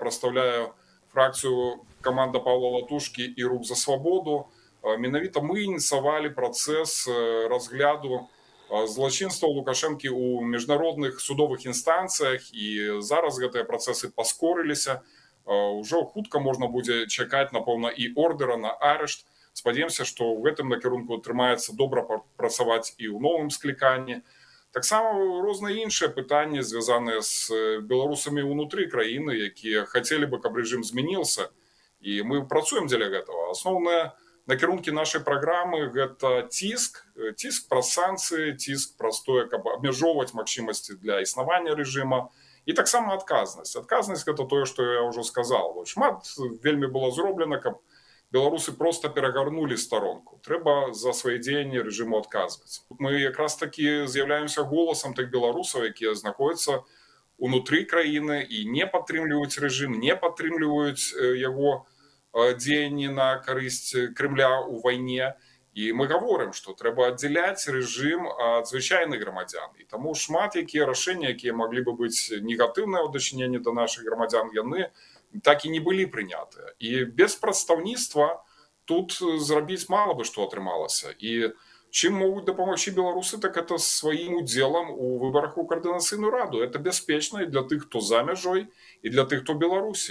представляю фракцію «Команда Павла Латушки» і «Рух за свободу». Менавіта мы ініцыявалі працэс разгляду злачынстваў Лукашэнкі ў міжнародных судовых інстанцыях, і зараз гэтыя працэсы паскорыліся. Ужо хутка можна будзе чакаць, напэўна, і ордэра на арышт. Спадзяёмся, што ў гэтым накірунку атрымаецца добра працаваць і ў новым скліканні. Таксама розныя іншыя пытанні, звязаныя з беларусамі ўнутры краіны, якія хацелі бы, каб рэжым змяніўся, і мы працуем дзеля гэтага. Асноўныя накірункі нашай праграмы — гэта ціск праз санкцыі, ціск праз тое, каб абмяжоўваць магчымасці для існавання рэжыма, і таксама адказнасць. Адказнасць — гэта тое, што я ўжо сказал. Шмат вельмі было зроблена, каб беларусы проста перагарнулі старонку. Трэба за свае дзеянні рэжыму адказваць. Мы якраз такі з'яўляемся голасам тых беларусаў, якія знаходзяцца ўнутры краіны і не падтрымліваюць рэжым, не падтрымліваюць яго дзеянні на карысць Крымля ў вайне. І мы гаворым, што трэба аддзяляць рэжым ад звычайных грамадзян. І таму шмат якія рашэнні, якія маглі бы быць негатыўныя ў дачыненні да нашых грамадзян, яны так і не былі прынятыя. І без прадстаўніцтва тут зрабіць мала бы што атрымалася. І чым могуць дапамагчы беларусы, так это сваім удзелам у выбарах у Каардынацыйную раду. Это бяспечна і для тых, хто за мяжой, і для тых, хто Беларусі.